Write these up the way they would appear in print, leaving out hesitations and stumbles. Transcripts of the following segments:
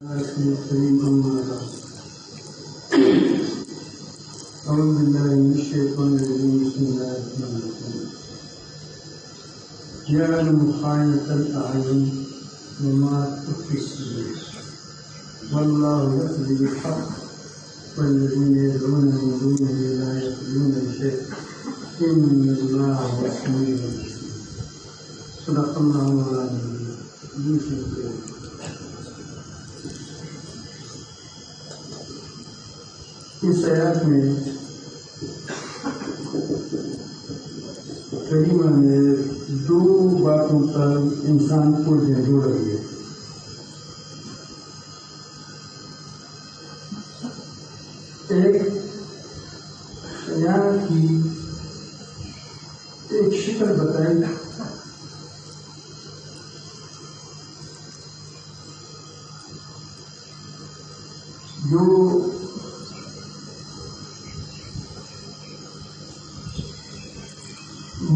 أعوذ بالله من الشيطان الرجيم بسم الله الرحمن الرحيم يعلم خائنة الأعين وما تخفي الصدور والله يقضي بالحق والذين يدعون من دونه لا يقضون بشيء إن الله هو السميع البصير صدق الله العظيم. اس آیات میں کریمہ نے دو باتوں پر انسان کو جھنجھوڑ رہی ہے. ایک خیانت کی ایک شکل بتائی جو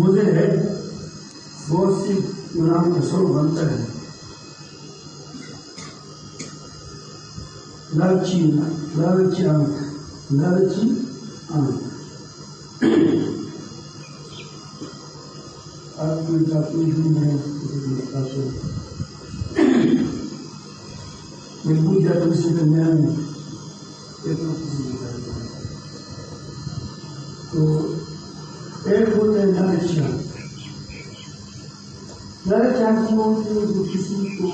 مجھے بہت سی گناہ کا سبب بنتا ہے. لالچی آنکھ آپ کو محبوب جاتا اسی درمیان میں تو ایک ہوتا ہے لالچ آنکھ ہوتی ہے جو کسی کو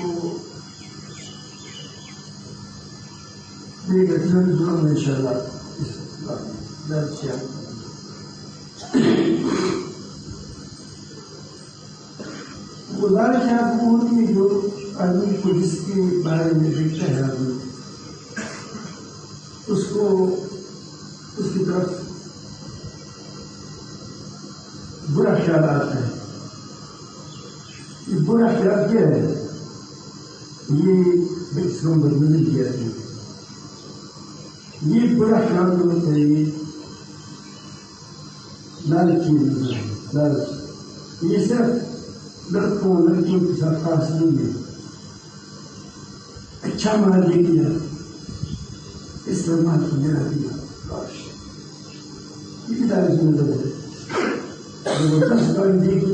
ایک اجنبی جرم ان شاء اللہ اس لالچ آنکھ وہ لالچ آنکھ ہوتی ہے جو آدمی کو جس کے بارے میں دیکھتا ہے آدمی اس کو اس کی طرف برا خیال آتا ہے. یہ برا خیال کیا ہے؟ یہ اس کو بدنظر کیا ہے. یہ برا خیال ہونا چاہیے لالچ یہ صرف لڑکیوں کے ساتھ خاص نہیں ہے. اچھا مال دے دیا اس پر مال کو میرا دیا یہ لالچ نظر ہے. وہ 10 گاڑی دے گی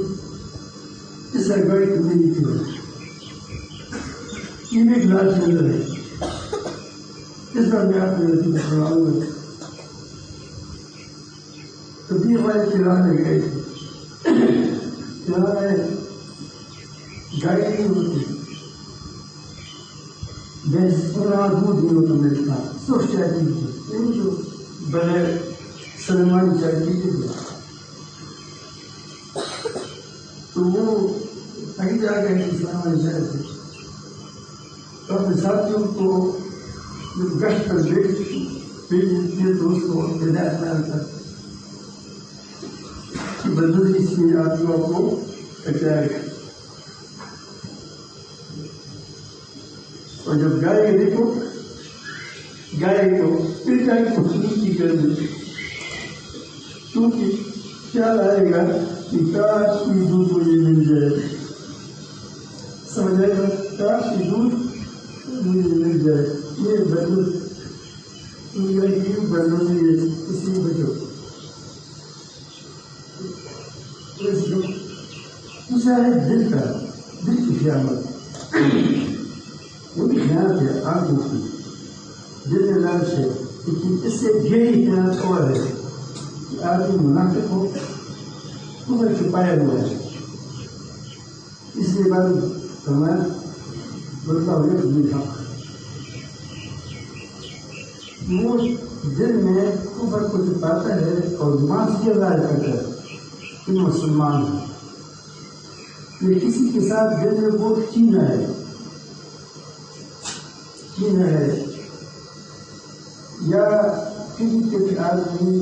اس گاڑی کو نہیں تھی یہ بھی لالچ نظر ہے. اس بار میں آپ نے تو 20 والے چلانے گئے تھے. چلانے گاڑی نہیں ہوتی پورا دودھ نہیں ہوتا میرے پاس سوچ چاہتی تھی جو بغیر سلمان چاہتی تھی تو وہ کہیں جا گئے اسلام علیہ شہر سے تو اپنے ساتھیوں کو گشت پر بھیجتے تو اس کو ہدایت کرتا کہ بدل اس میں آدمیوں کو کٹائے گا. اور جب گائے دیکھو گائے کو پھر گائے کو نیچی کر دیں کیونکہ خیال آئے گا کہ کاش کی دودھ مجھے مل جائے. سمجھ آئے گا کاش کی دودھ مجھے مل جائے. یہ بدل اسی بچو دوسرا ہے دل کی خیالت. وہ بھی خیالت ہے آنکھوں کی دل میں لالچ ہے لیکن اس سے گہری خیالت اور ہے کہ آدمی منافق ہو تمہیں چھپایا ہوا ہے. اس لیے بعد فرمایا بولتا ہوئے حق وہ دل میں کفر کو چھپاتا ہے اور معصیت ظاہر کرتا ہے کہ مسلمان ہے. یہ کسی کے ساتھ دل میں بہت کینہ ہے یا کسی کے آدمی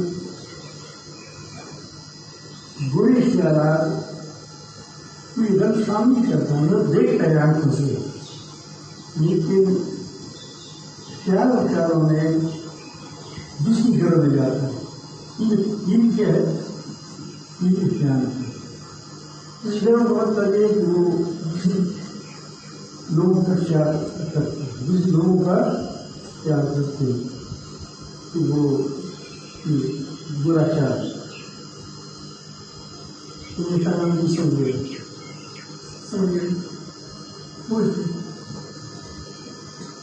برے خیالات کوئی رنگ شامل کرتا ہے وہ دیکھتا ہے آنکھوں سے لیکن خیالوں میں دوسری گھروں میں جاتا ہے. یہ بھی کیا ہے؟ یہ بھی خیال ہے. اس گھروں کا مطلب ہے کہ وہ لوگوں کا خیال کرتے ہیں. دوسرے لوگوں کا خیال رکھتے ہیں کہ وہ برا خیال تمہیں کہا نہیں سمجھے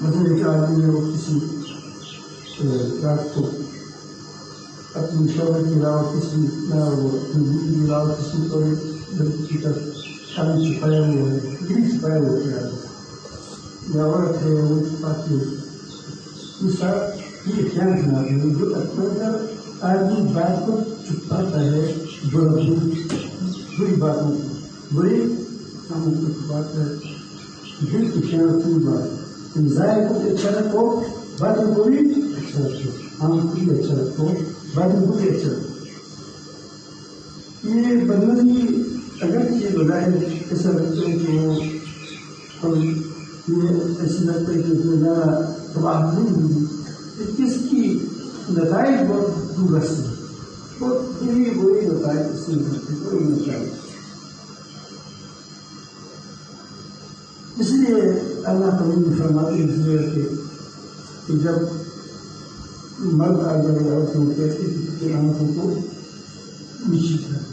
مثلا ایک آدمی ہے وہ کسی رات کو اپنی شوہر کے علاوہ کسی نہ وہ اپنی بیوی کے علاوہ کسی کو لڑکی کا شان چھپایا ہوا ہے گری چھپایا ہوا ہے یا عورت ہے وہ چھپاتی ہے یہ سب یہ خیال بناتے ہیں جو اپنے آدمی بات کو چھپاتا ہے بری باتوں کو بری کاموں کو چھپاتا ہے دل کی خیال کی بات ظاہر کو اچھا رکھو باطن کو بھی اچھا رکھو عام کو بھی اچھا رکھو باطن کو بھی اچھا رکھو یہ بدنی اگر یہ بظاہر ایسا لگتا ہے کہ وہ یہ ایسی لگتا ہے کہ اتنا زیادہ تباہ نہیں ہوگی اس کی نتائج بہت دور رستے ہیں بہت بری نتائج اس سے نکلتے ہونا چاہیے اس لیے اللہ تعالیٰ نے فرماتے ہیں اس لیے کہ جب مرد آ جائے عورتوں کہتے کہ آنکھوں کو نیچی کریں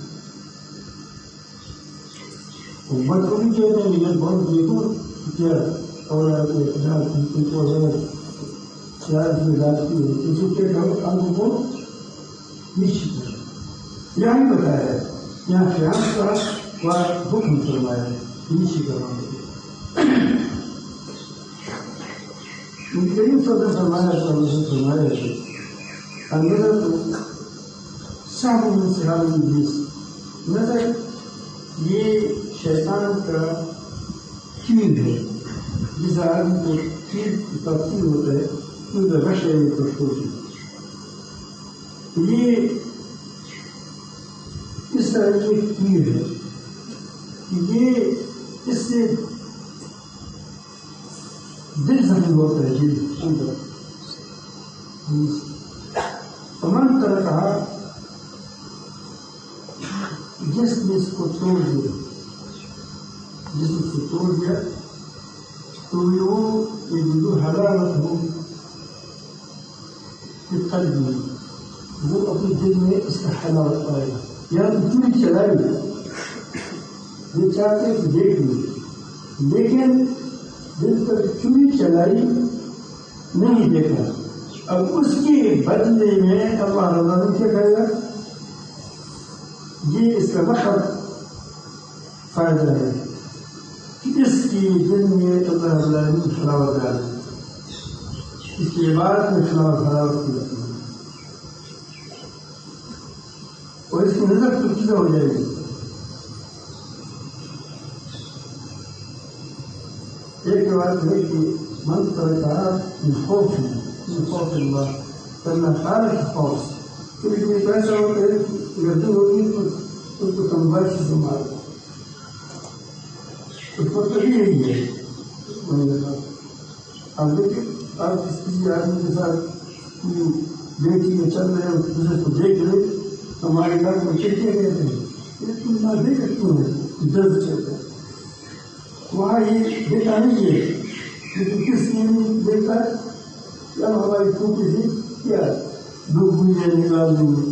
مرد کو بھی کہتے ہیں میں بہت دیکھو کیا اور کو اقدار تم کو اگر شرارت میں ڈالتی ہے اس کو کہتے ہیں آنکھوں کو نیچی کریں یہاں ہی بتایا ہے یہاں خیال کا حکم فرمایا ہے نیچی کروانے کے کریم صلی اللہ علیہ وسلم فرمایا ہے النظر سہم من سہام ابلیس نظر یہ شیطان کا تیر ہے جس آدمی کو تیر کا تیر ہوتا ہے ان کا رش ہے تو سوچے یہ اس طرح کی تیر ہے کہ یہ اس سے دل زمین ہوتا ہے دل اندر تمام طرح کہا جس نے اس کو توڑ دیا جس نے اس کو توڑ دیا تو یہ جو حرارت ہو یہ قلب میں وہ اپنے دل میں اس کا حلاوت پائے گا یا چوری چلائی یہ چاہتے کہ دیکھ لیں لیکن دل پر چوری چلائی نہیں دیکھا اب اس کے بدلے میں اللہ رضا نے کیا کہے گا یہ اس کا وقت فائدہ ہے کہ اس کی دل میں اللہ رضا نے حلاوت ڈالی اس کی عبادت میں حلاوت کی جاتی ہے اور اس کی نظر تو کیسا ہو جائے گی ایک بات ہے کہ من ترکہ من خوف اللہ کرنا خالق خوف کبھی کبھی ایسا ہوتا ہے کہ گردن ہوگی تو اس کو تنباہ سے سنبھال اس کو تو یہی ہے اب دیکھیں آپ کسی آدمی کے ساتھ بیٹی میں چل رہے ہیں دوسرے کو دیکھ رہے ہمارے گھر میں کھڑکیاں کہتے ہیں لیکن نہ دیکھ کیوں ہے درد چلتا ہے وہاں یہ دیکھا نہیں ہے لیکن کس نے نہیں دیکھا کیا ہماری پھوپھی تھی کیا دو بوئیاں نکال دیں گے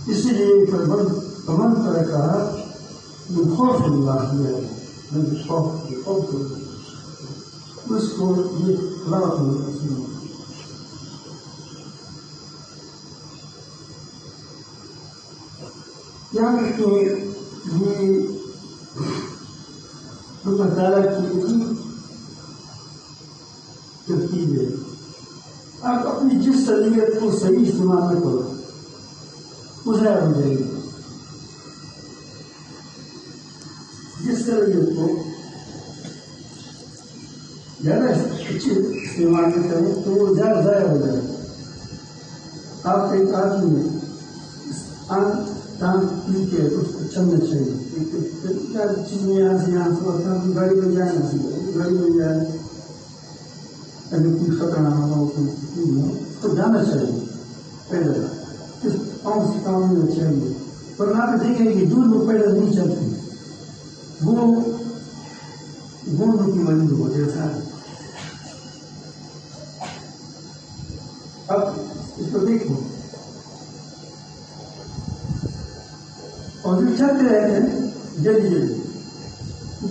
اسی لیے تمام طرح کہا وہ خوف اللہ ہے خوف اس کو یہ خلاف یہاں تک کہ یہ اللہ تعالیٰ کی اتنی ترتیب ہے آپ اپنی جس صلاحیت کو صحیح استعمال نہ کرو وہ ضائع ہو جائے گی جس صلاحیت کو زیادہ اچھی استعمال نہ کریں تو وہ زیادہ ضائع ہو جائے گا آپ کا ایک آدمی ہے کام کی کے اس کو چلنا چاہیے چیز میں یہاں سے گاڑی میں جائے نہ گاڑی میں جائے اگر کوئی خطرہ نہ ہو تو جانا چاہیے پیدل اس پاؤں سے کام لینا چاہیے پر آپ دیکھیں کہ دور لوگ پیدل نہیں چلتے وہ گونوں کی مانی ہوتے سارے. اب اس کو دیکھو اور جو چلتے رہتے ہیں جلدی جلدی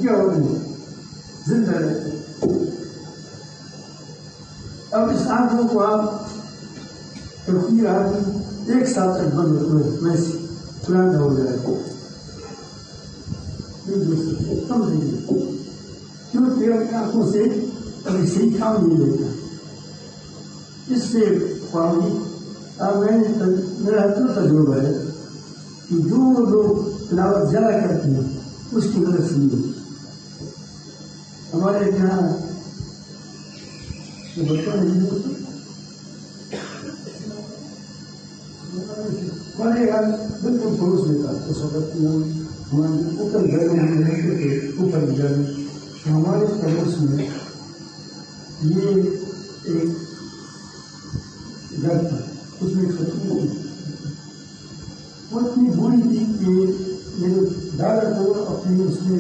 کیا ہوتے ہیں زندہ رہتے ہیں. اب اس آنکھوں کو آپ تفکیر آدمی ایک سال تک بند ہوئے ویسے پرانا ہو جائے گا. کیونکہ اپنی آنکھوں سے کبھی صحیح کام نہیں لیتا. اس سے میں نے میرا اتنا تجربہ ہے کہ جو لوگ تلاوت زیادہ کرتے ہیں اس کی مدد سے نہیں. ہمارے یہاں ہمارے یہاں بالکل پڑوس میں تھا اس وقت اوپر گھر میں رہتے تھے. اوپر گھر ہمارے پڑوس میں یہ ایک گھر تھا. اس میں وہ اتنی بری تھی کہ میرے دادا کو اپنی اس میں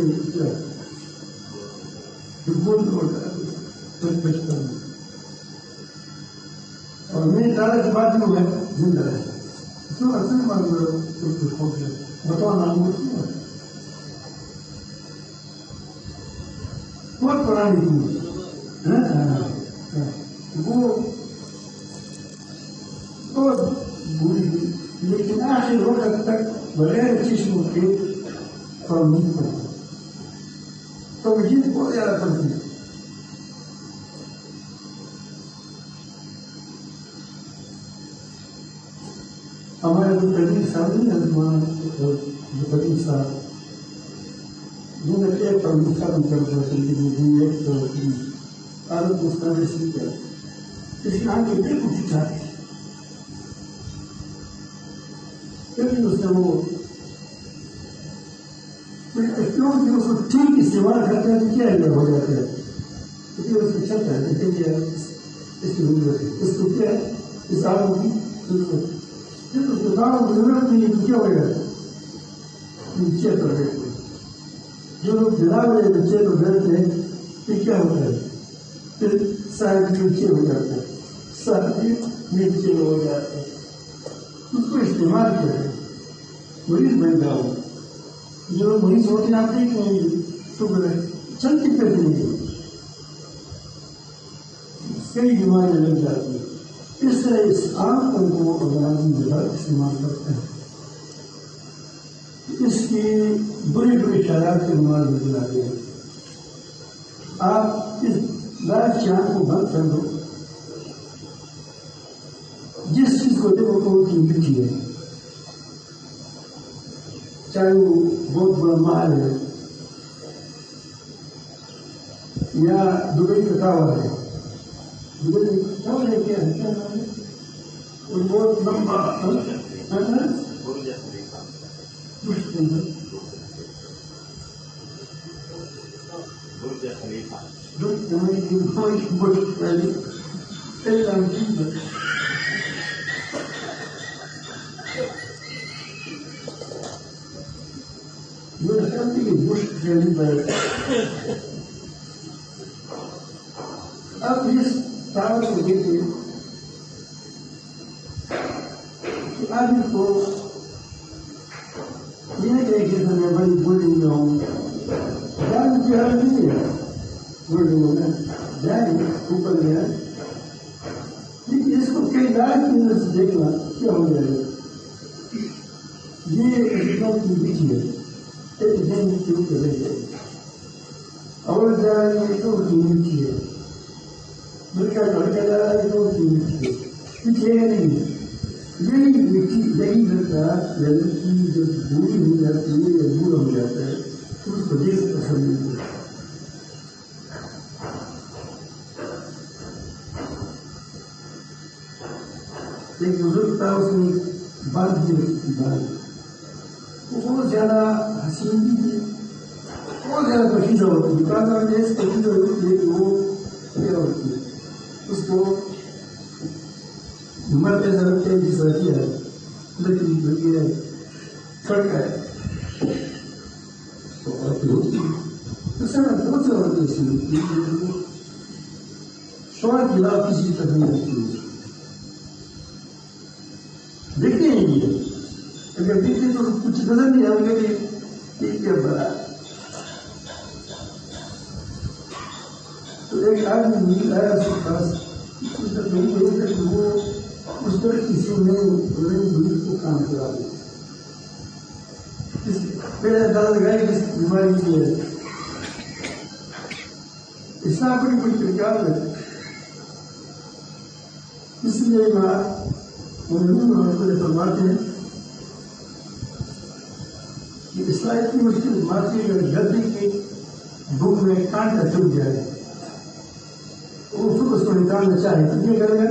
بچپن میں اور میرے دادا کے بعد میں زندہ رہے. تو اصل بتاؤ نام بہت پرانی تھی وہ بہت بری تھی. لیکن آخر وقت تک بغیر چشموں کے توجہ پڑتی. توجہ بہت زیادہ پڑتی ہے. ہمارے جو قدیم صاحب نہیں ہے جو قدیم صاحب جن میں ایک قدیم صاحب کرتا ہے ایک عادت مستقبل سیکھتا ہے. اس کے آگے بالکل ٹھیک ہے. لیکن اس نے وہ کیونکہ اس کو ٹھیک استعمال کرتے ہیں تو کیا ہو جاتا ہے. کیونکہ اس کو چلتا ہے دیکھیے اس کی ضرورت ہے. اس کو کیا ہے اس آدم کی ضرورت ہے. جب اس کو داروں کی ضرورت نہیں ہے تو کیا ہو جاتا ہے نیچے پر بیٹھتے. جو لوگ جناب والے بچے کو بیٹھتے ہیں پھر کیا ہوتا ہے پھر صاحب نیچے ہو جاتا ہے. صاحب نیچے ہو جاتا ہے. اس کو استعمال کریں. مریض بن جاؤ. جو مریض ہوتے ہیں آپ دیکھیں گے تو چلتی پھرتی نہیں کئی بیماریاں لگ جاتی ہیں. اس طرح اس آنکھوں کو اگر آدمی زیادہ استعمال کرتے ہیں اس کی بری بری خیالات کے نماز میں دلاتے ہیں. آپ اس لائف کی آنکھ کو بند کر دو. جس چیز کو دیکھو تو وہ قیمتی ہے. چاہے وہ بہت بڑا محل ہے یا دبئی کا ٹاور ہے. دبئی کا ٹاور ہے کیا ہے اور بہت لمبا اب اس ٹاور کو دیکھیے کہ آدمی کو یہ کہ میں بڑی بلڈنگ میں ہوں جانے کی حال نہیں ہے. بلڈنگوں میں جائیں اوپر میں ہے لیکن اس کو کئی لاکھ کی نظر سے دیکھنا کیا ہو جائے گا. یہ کی بچی ہے ایک دن کے اوپر رہ جائے گی اور جائے گی تو کی مٹی ہے. لڑکا لڑکا جا رہا ہے تو کی مٹی ہے. کچھ یہ نہیں ہے. یہی مٹی یہی لڑکا یا لڑکی جب بوڑھی ہو جاتی ہے یا بوڑھا ہو جاتا ہے تو اس کو دیکھ پسند نہیں ہوتا. ایک بزرگ تھا اس نے بات بھی رکھی بات وہ بہت زیادہ حسین بھی تھی بہت زیادہ پشیدہ ہوتی ہے. دکاندار نے اس پشیدہ ہوتی ہے کہ وہ کیا ہوتی ہے اس کو مر کے ضرورت ہے جس طرح کیا ہے لکڑی بلکہ ہے کھڑکا ہے تو عورتیں ہوتی ہے تو سر بہت سے عورتیں ایسی ہوتی ہیں شوہر کے خلاف کسی طرح نہیں رکھتی ہے. دیکھتے ہیں یہ اگر دیکھتے تو کچھ نظر نہیں آئے گا کہ یہ کیا بڑا. تو ایک آدمی نہیں آیا اس کے پاس وہ اس طرح کسی نے کو کام کرا دیا. پہلے اندازہ لگایا کہ اس بیماری کی ہے. اسلام بڑی بڑی پرکار ہے. اس لیے فرماتے ہیں کہ اسلام اتنی مشکل مارتی ہے اگر گردی کے دھوپ میں کانٹا چپ جائے وہ پھر اس کو نکالنا چاہے تو کیا کرے گا؟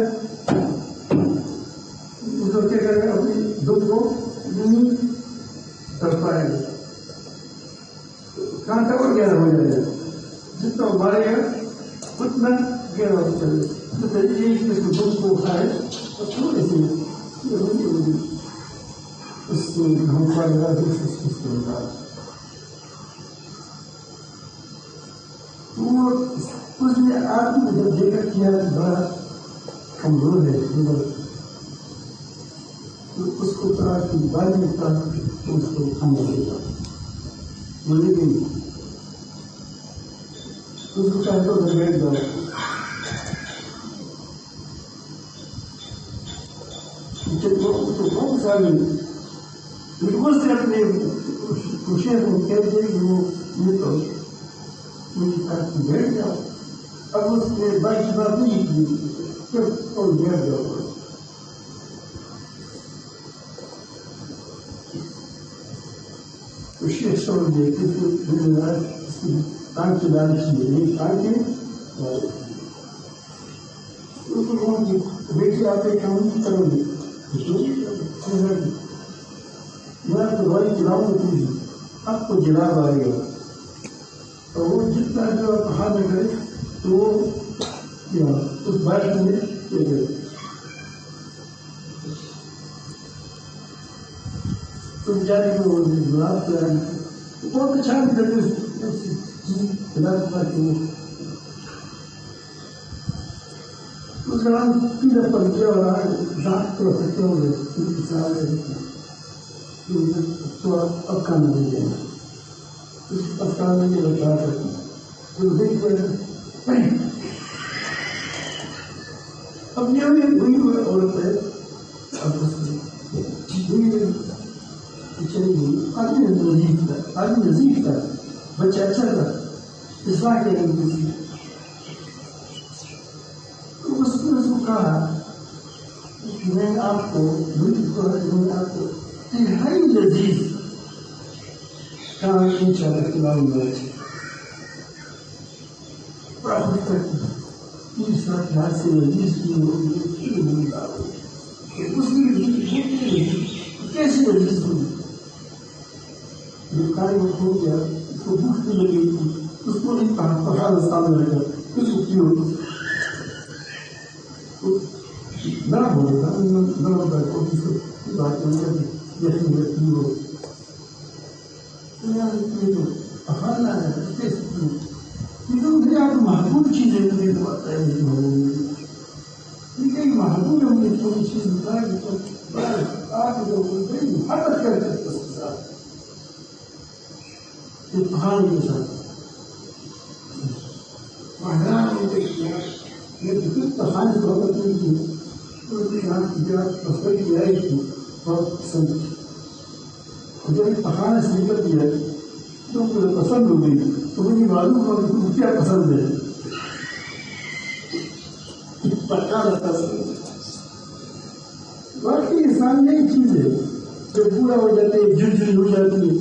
اس کو کیا کرے گا؟ اپنی دھوپ کو نہیں کر پائے گا. کانٹا اور گہرا ہو جائے گا. جتنا مارے گا اتنا گہرا ہو چلے گا. تو طریقے اس کو دھوپ کو اٹھائے اور تھوڑے سے اس کو ہم پائے گا اس کو نکال. اس نے آدمی جب دیکھا کیا بڑا کمزور ہے تو اس کو کہا کہ بعد میں کہا تو اس کو کھانا دے گا. مجھے بھی اس کو کہا تو بیٹھ جاؤ. بہت ساری لیکن اس نے اپنے خوشیاں کو کہتے ہیں کہ وہ یہ تو مجھے کہا کہ بیٹھ جاؤ. اب اس نے بات بات نہیں کی پھر اور بیٹھ جاؤ. خوشی چھوڑ دے کہ اس کی ٹانگ کی لالچ نہیں ٹانگ کے اس کو کہوں کہ بیٹی آپ ایک کام کرو گے میں تو بھائی کھلاؤں گا تجھے اب کو جناب آئے گا اور وہ جتنا جو کہا نہ کرے تو وہ کیا اس بات میں کیا کرے. تم جانے کو جناب کیا بہت اچھا بھی کرتے جناب کا کہ اس کا نام پیلا پڑ گیا اور دانت تو سکتے ہو گئے تو اب کھانا دے دیں اب کھانے کے بتا کرتے اب یہ وہی ہوئے عورت ہے. اب آدمی نزیف تھا آدمی نزیف تھا بچہ اچھا تھا اسلام کے لیے اس کو کہا کہ میں آپ کو انتہائی لذیذ کام انشاءاللہ کھلاؤں گا. بڑا خوش کرتی اس وقت ہاتھ سے لذیذ کی ہوگی اس میں کیسے لذیذ ہوگی. کاری وقت ہو گیا اس کو بھوک بھی لگی تھی اس کو ایک پہاڑ سامنے لگا اس کو کیوں نہ ہوگا نہ ہوگا بات جیسے کرتی ہو پہاڑنا ہے مجھے آپ محبوب چیزیں مجھے بات ہے محبوب ہے مجھے تھوڑی چیز بتائے آپ محبت کرتے اس کے ساتھ پہاڑ کے ساتھ حیران ہو گئی کیا یہ کہانی بہت نہیں کی یہاں کی کی آئی تھی بہت پسند تھی. جب پہاڑ سے نکل گیا تو مجھے پسند ہو گئی تو مجھے معلوم ہوا کہ تم کیا پسند ہے. واقعی انسان نئی چیز ہے جب پورا ہو جاتے ہے جھنجھن ہو جاتی ہے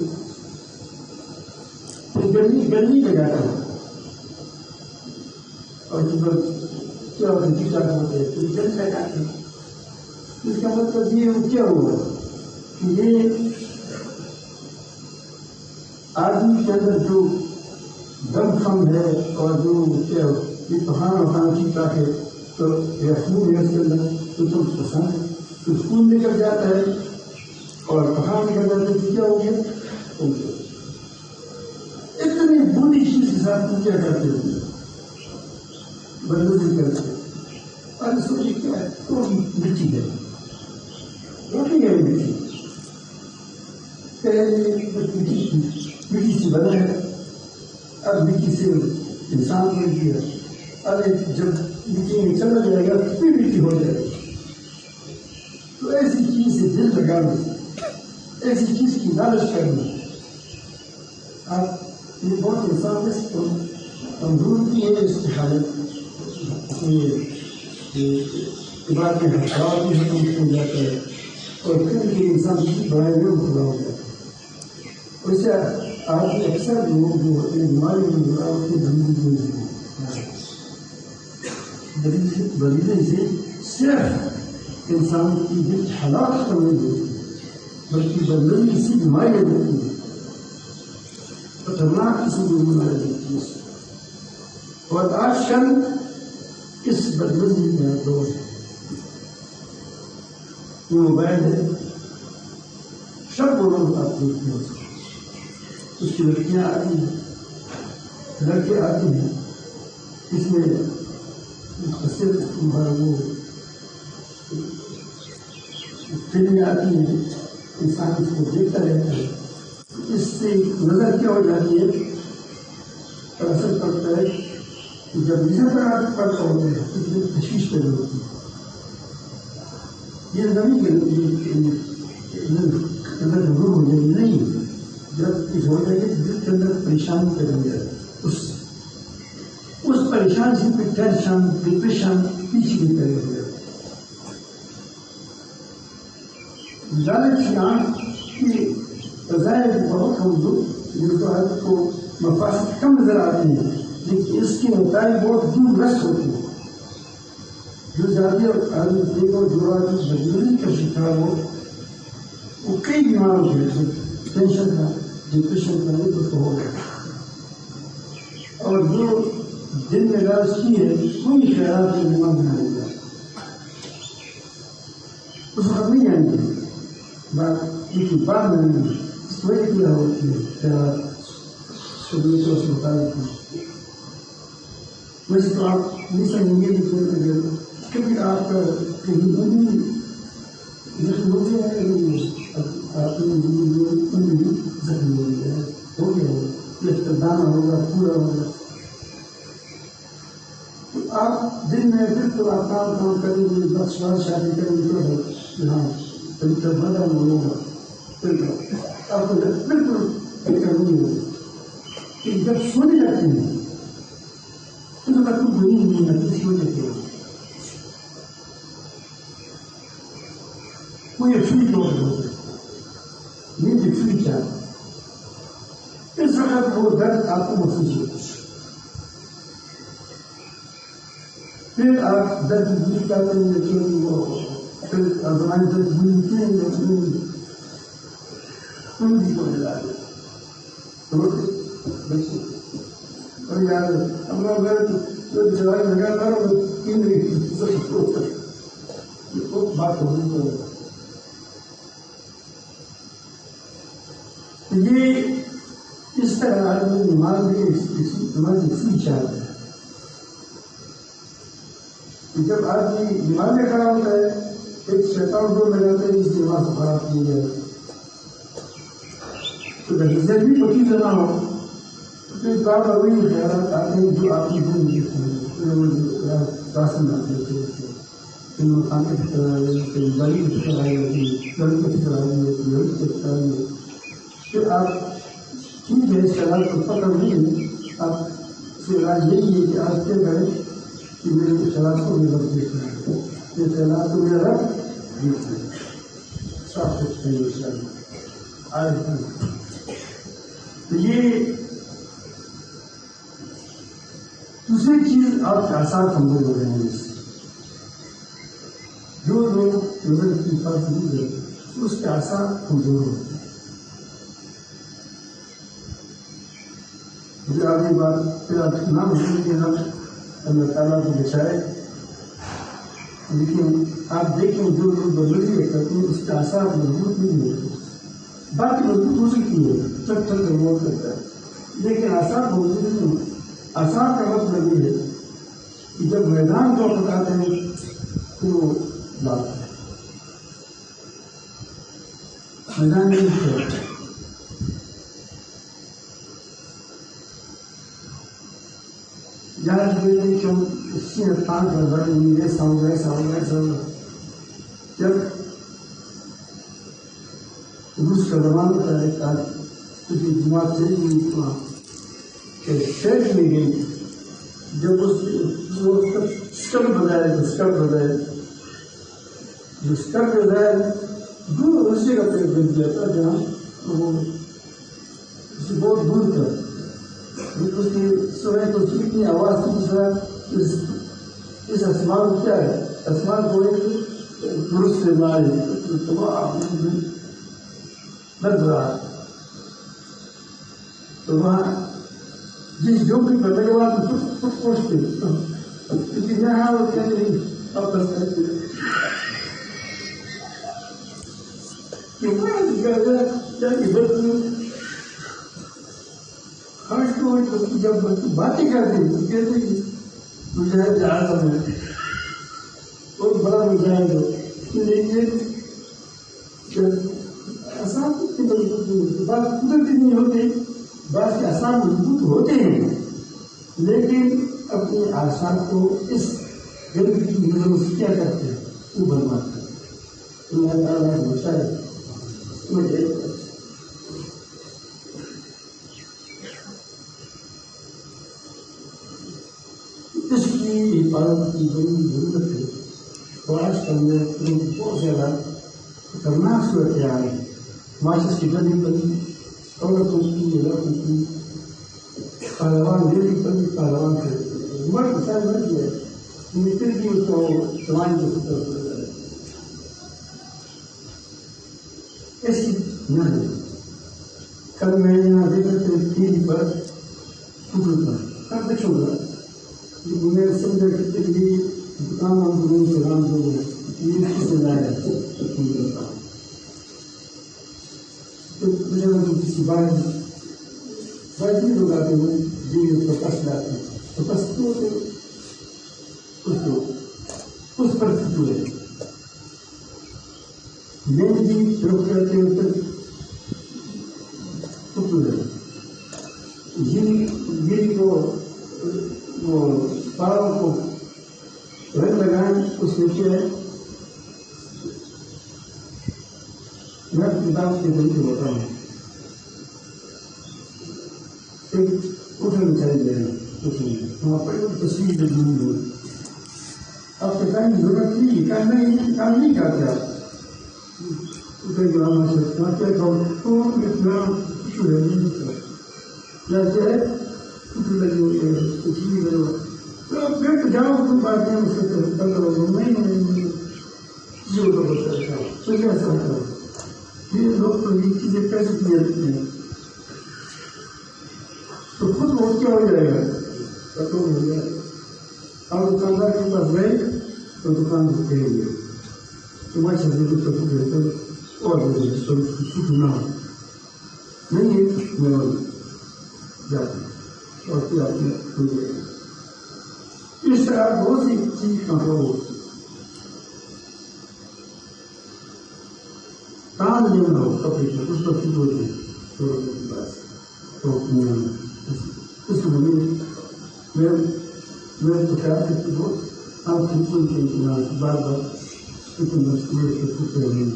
گرمی لگاتا ہے اور جب کیا ہوتے ہیں تو جل لگاتے ہیں. اس کا مطلب یہ کیا ہوا کہ یہ آدمی کے اندر جو دم خم ہے اور جو کیا یہ پہاڑ چیتا ہے تو یہ خون ہے اس کے اندر تو تم پسند ہے تو خون نکل جاتا ہے اور پہاڑ نکل جاتا ہے تو کیا ہو گیا اتنی بری چیز ساتھ پوجا کرتے تھے، بندوبست کرتے اور سوچے کیا ہے تو مٹی ہے، روٹی ہے مٹی، پہلے مٹی سے بنا ہے، اب مٹی سے انسان بن گیا، ارے جب مٹی میں چلا جائے گا پھر مٹی ہو جائے گی. تو ایسی چیز سے دل لگانا، ایسی چیز کی لالچ کرنا، آپ یہ بہت انسان اس کو کمزور کی ہے، اس کی حالت عبادت میں خراب بھی ختم ہو جاتا ہے اور پھر یہ انسان کی بڑائی میں مبتلا ہو جاتا ہے. ویسے آج اکثر لوگ جو ہوتے ہیں بیماری میں مبتلا ہوتے ہیں، دلیلیں سے صرف انسان کی دل حالات پر نہیں ہوتی بلکہ بدلنے کسی بیماری ہوتی ہے، خطرناک قسم کی بیماری ہوتی ہے. اور آج کل اس بدلنے میں دور ہے، یہ موبائل ہے، سب لوگ آپ دیکھتے ہیں، اس کی لڑکیاں آتی ہیں، لڑکے آتے ہیں، اس میں مختصر وہ فلمیں آتی ہیں، انسان اس کو دیکھتا رہتا ہے، اس سے نظر کیا ہو جاتی ہے، پر اثر پڑتا ہے کہ جب نظر پر آپ پڑتا ہوتا ہے اس میں تشویش پیدا ہوتی ہے. یہ نبی کے اندر ضرور ہو جائے گی نہیں، جب اس ہو جائے گی دل کے اندر پریشانی پیدا ہو جائے گی، اس پریشانی سے پھر ٹینشن ڈپریشن پیچھے بھی پیدا ہو جائے گا. لالچ کی آنکھ کی فضائل بہت کمزور، جن کو آپ کو مفاسد کم نظر آتے ہیں لیکن اس کے نتائج بہت دور رس ہوتے ہیں. جو زیادہ آدمی دیکھو جو آدمی بدلنے کا شکار ہو وہ کئی بیمار ہو گئے، ٹینشن کا ڈپریشن کا نہیں تو ہو گیا. اور جو دل میں لالچ کی ہے وہی خیالات میں بیمار بنانے گا، اس وقت نہیں آئیں گے بات، لیکن بعد میں اس وجہ کیا ہوتی ہے خیالات شبیت و مطابق. ویسے تو آپ نہیں سمجھیں گے کہ کبھی آپ کا کہیں زخم ہو گیا ہے، آپ کی زندگی زخم ہو گیا ہے، ہو گیا ہے، اس کا دانا ہوگا پورا ہوگا. آپ دن میں بالکل آپ کام کریں گے، بس شادی کریں گے، ہاں بالکل بدل ہوگا، بالکل آپ کو بالکل فکر نہیں ہوگی. جب سونے جاتے ہیں تو آپ کو بنی نہیں آتی، اس وجہ سے کوئی فری طور ہوتا ہے، یہ بھی فری کیا اس وقت وہ درد آپ کو محسوس ہوتا ہے. پھر آپ درد دور کرتے ہیں لیکن وہ پھر زمانے درد دور ہوتے ہیں لیکن کوئی بھی کو ملا دے بچے اور یار اپنا گھر دوائی لگا کر بات ہونے کو. یہ اس طرح آدمی نماز میں نماز فری چاہتا ہے. جب آدمی نماز میں کھڑا ہوتا ہے ایک شیطان ڈور لگاتا ہے اس نماز کو خراب کی جائے، تو عزت بھی پکی جمع ہو پھر بار بار وہی خیالات آتے ہیں جو آپ کی راسن آتے تھے، پھر مکانے کی طرح آئی، بڑی کی طرح آئی ہوتی ہے، لڑکے کی طرح آئی ہوتی ہے، لڑکی کی طرح آئی ہوتی ہے. پھر آپ ٹھیک ہے اس خیالات کو پکڑ نہیں، آپ سے علاج یہی ہے کہ آپ کیا کریں کہ میرے خیالات کو بھی رب دیکھنا ہے، یہ خیالات کو میرا رب دیکھنا ہے، صاف سچ ہے یہ شاید آئے. تو یہ دوسری چیز آپ کے آسان کمزور ہو رہے ہیں. جو لوگ نظر کی فرق نہیں ہے اس کے آسان کمزور ہوتے ہیں. مجھے آگے بات پھر آپ نہ ہونے کے ہم اللہ تعالیٰ کو بچائے، لیکن آپ دیکھیں جو لوگ بدلے کرتے ہیں اس کے آسان مضبوط نہیں ہوتے. باقی مضبوط ہو سکتی ہے چک چک ریموٹ کرتا ہے لیکن آسان مضبوط نہیں ہوتا. آسان کا مطلب یہ ہے کہ جب میدان کو بتاتے ہیں تو وہ بات ہے میدان نہیں ہے. جہاں کہ ہم اسی رفتار کا بڑے ایسا ہوگا ایسا ہوگا ایسا ہوگا. جب روس کا زمانہ تھا ایک آج کچھ جماعت سے شہر میں گئی جب اس اسکر بجائے جو اسکر بجائے دور رسی کا پیڑ بن گیا تھا جہاں وہ اسے بہت دور تھا. اس کی سوائے تو اتنی آواز تھی کہ اس آسمان کیا ہے آسمان کو ایک درست سے مارے تمام لگ رہا. تو وہاں جس جھونپڑی پر لگے وہاں کچھ پوچھتے کیونکہ یہاں وہ کہتے ہیں واپس کرتے جب باتیں کرتے ہیں کہتے ہیں مجھے جہاز میں بہت بڑا مجھے لیکن آسان بات قدرتی نہیں ہوتی. بات کے آسان مضبوط ہوتے ہیں لیکن اپنے آسان کو اس غلطی کی نظر سے کیا کرتے ہیں وہ برباد کرتے ہیں. اس کی حفاظت کی بڑی ضرورت ہے. اور آج کل میں بہت زیادہ خطرناک صورت آ رہی ہے. معاشرت کی گلی پر عورتوں کی لڑکوں کی پہلوان دلی پر بھی پہلوان کرتے مرد شاید مر گیا پھر بھی اس کو سماج کے خطر ایسی نہ ہے. کل میں یہاں دیکھا تھا ٹی وی پر ٹوٹل پر کب دیکھوں گا میں سمجھا کہ یہ دکان والوں سے رام ہو گیا یہ کس سے لایا تو مجھے کسی بات نہیں لوگ آتے ہیں جی پس لاتے ہیں تو پس اس پر ہوئے میں بھی روک کرتے ہوتے یہ وہ پاؤں کو رنگ لگائیں اس میں کیا ہے میں کتاب کے ذریعے ہوتا ہوں ایک اٹھن بچائی دے رہے وہاں پر تصویر بھی ضرور ہوئی. آپ کے ٹائم ضرورت نہیں کام نہیں کرتے آپ اٹھے جو ہمارے کیا کہو کچھ ہے کیا ہے کچھ لگی ہوئی ہے کچھ بھی لگے ہوا تو پھر جاؤ تم بات میں اس سے نہیں یہ تو بتا تو ایسا کرو. یہ لوگ تو یہ چیزیں کیسے کیا دیتے ہیں تو خود وہ کیا ہو جائے گا کنٹرول ہو جائے گا. اور دکاندار کے پاس گئے تو دکان سے کہیں گے تمہاری سبزی کو سب کچھ اور کچھ نہ ہو نہیں ہے میں جاتا ہوں اور پھر آپ نے ہو جائے گا. اس طرح بہت سی چیز کنٹرول ہوتی کام لینا ہو کپڑے سے اس پر فٹ ہوتے ہیں پاس تو اس کو میں تو خیال کرتی بہت آپ بالکل کے انتظام بار بار اتنے مسئلے کے پوچھتے ہیں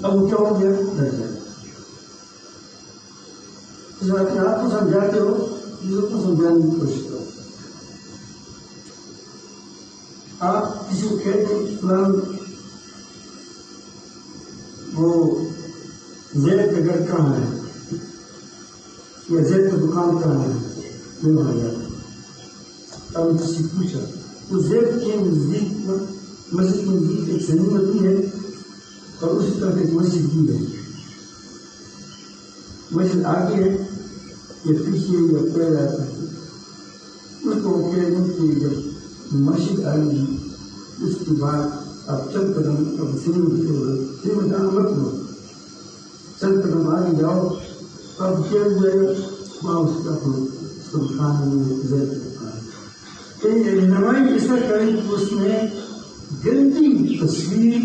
اب وہ کیا ہو گیا ڈر جائے. آپ کو سمجھاتے ہو چیزوں کو سمجھانے کی کوشش کرو. آپ کسی کو کہتے فلان وہ زید کا گھر کہاں ہے یا زید کا دکان کہاں ہے نہیں وہاں جاتا. اب کسی پوچھا تو زید کے نزدیک مسجد کے نزدیک ایک سنیمت بھی ہے اور اسی طرح ایک مسجد بھی ہے. مسجد آگے ہے یا پیچھے یا پیر آتا ہے اس کو کہہ دیں کہ جب مسجد آئے گی اس کے بعد آپ چند قدم اب سنیمت جانا مت لو چند قدم آگے جاؤ اب کیا جائے گا وہاں اس کا سلطان رہنمائی اس طرح کریں کہ اس میں گنتی تصویر،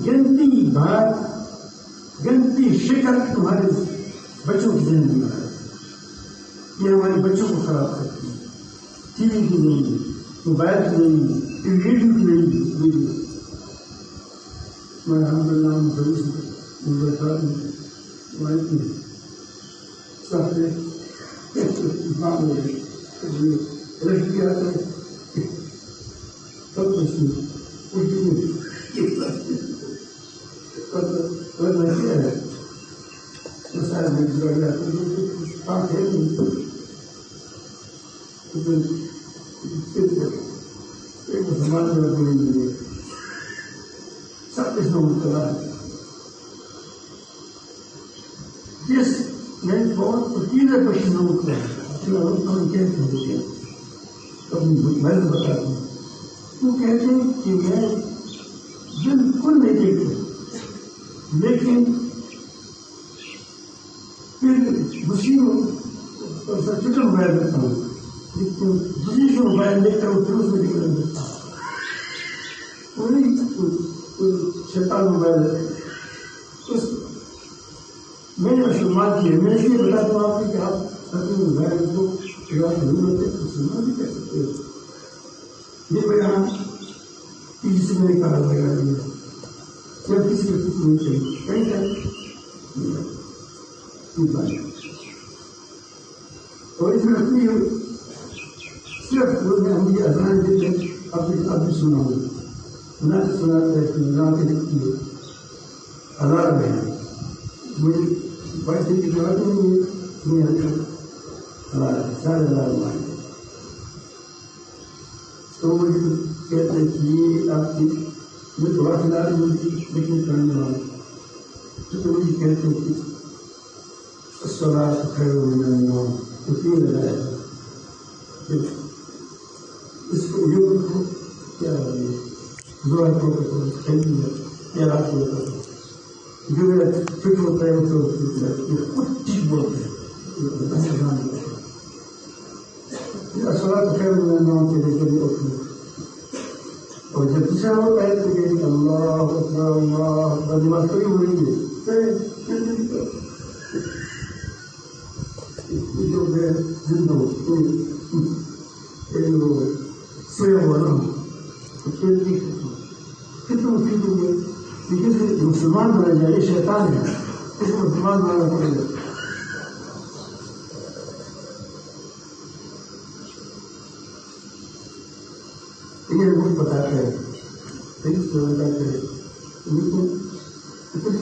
گنتی بات، گنتی شکل تمہارے بچوں کی زندگی میں آئے. یہ ہمارے بچوں کو خراب کرتی ہے. ٹی وی کی نہیں، موبائل کی نہیں، ریڈیو کی نہیں. ویڈیو میں الحمد للہ سب اس میں مبتلا ہے. جس میں بہت تیزے پشن ہوتا ہے میں بتاتا ہوں. وہ کہتے ہیں کہ میں بالکل نہیں دیکھتا، لیکن پھر دوسری فکر موبائل دیکھتا ہوں، لیکن دوسری سے موبائل دیکھتا ہوں پھر اس میں فکر دیکھتا ہوں. شیطان موبائل ہے. میں نے مسلمان کیا. میں اس لیے بتاتا ہوں آپ کہ آپ اپنے موبائل کو ضرورت ہے مسلمان بھی کہہ سکتے ہو. یہ میں یہاں کسی سے میں نے کہا لگا دیا یا کسی کو کچھ نہیں چاہیے کہیں اور اس میں اپنی صرف ہم یہ اذان دیتے اب بھی سنا ہوں نہ سناتا ہے کہ نہ لکھتی ہے ہزار میں مجھے بڑے دن کی ضرورت نہیں ہے. ہزار 4,000 مائل تو مجھے کہتے ہیں کہ یہ آپ کی میں تھوڑا سا لا مجھے لکھنے کرنے والا تو مجھے کہتے ہیں کہ سوال خیر من النوم تو 3 لگایا تھا. اس کو یہ کیا ہے دعا کو یا رات کو جو میرا فکر ہوتا ہے تو خود ٹھیک بولتے ہیں. سوال خیر من النوم کے لیے کبھی اٹھنا اور جب دوسرا ہوتا ہے تو کہتے اللہ اکبر اللہ اکبر نماز کبھی ہو رہی ہے جو میں زندہ سویا ہوا نہ ہوں کتنا مفید ہوں گے. لیکن مسلمان بنا جائے یہ شیطان ہے، اس کو مسلمان بنانا پڑے گا. یہ بہت بتاتا ہے لیکن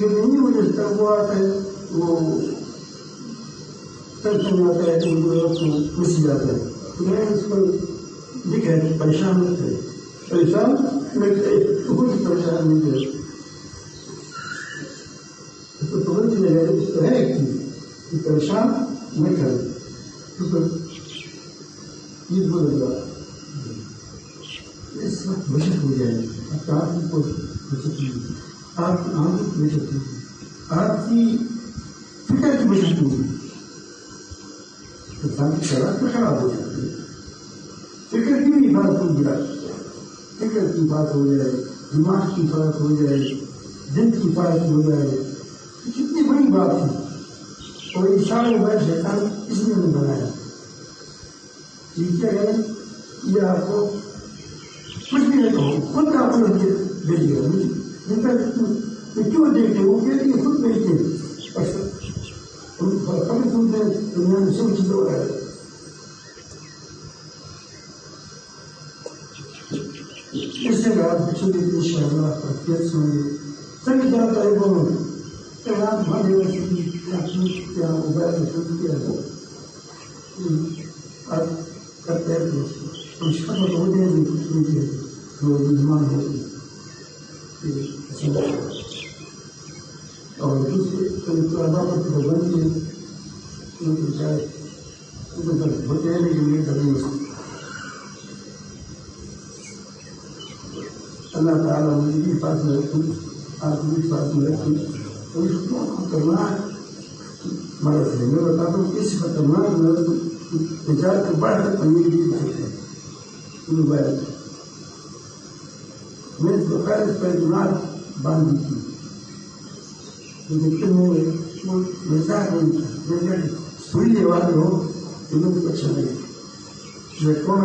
نہیں مجھے وہ آتا ہے وہ ٹینشن آتا ہے کہ خوشی جاتا ہے. تو میں اس کو لکھا ہے کہ پریشان مت ہے، پریشان کچھ پریشان نہیں ہے. اس کو تمہیں چلے گئے اس کو ہے کہ پریشان نہیں کرے یہ بولے گا اس وقت بچت ہو جائے گی. آپ کو بچت ہوگی، آپ کی آمد کی بچت ہوگی، آپ کی فکر کی بچت ہوگی. انسان کی شرائط تو خراب ہو جاتی ہے. فکر کی بھی بات ہو جائے، فکر کی بات ہو جائے، دماغ کی بات ہو جائے، دل کی بات ہو جائے، کتنی بڑی بات ہے. اور یہ سارے بڑے شیطان اس نے بنایا. یہ کیا ہے یہ آپ کو کچھ بھی نہیں کہو، خود آپ نے دے دیا. کیوں دیکھتے وہ کہتے ہیں خود بیچتے کبھی سنتے دنیا میں سب چیزیں ہو رہا ہے. اس سے بعد بچوں کے ان شاء اللہ تربیت سنیں گے. سبھی جاتا ہے وہ کیا موبائل میں شروع کیا ہے آپ کرتے ہیں تو اس کا تو ہو جائے گی کچھ نہیں ہے جو مہمان ہوتی اور دوسرے طلبا پر تو بنتی ہے کیونکہ شاید ہوتے ہیں لیکن یہ کریں گے. اللہ تعالیٰ مجھے بھی پاس میں رکھوں، آپ بھی پاس میں رکھوں. اور اس کو خطرناک مرض ہے. میں بتاتا ہوں اس خطرناک مرض تجارت کے بڑھ کر پنیر بھی بھرتے ہیں موبائل میں دوپہر پر دماغ باندھی تھی لیکن سوئی والے ہو انہوں نے اچھا لگے میں کون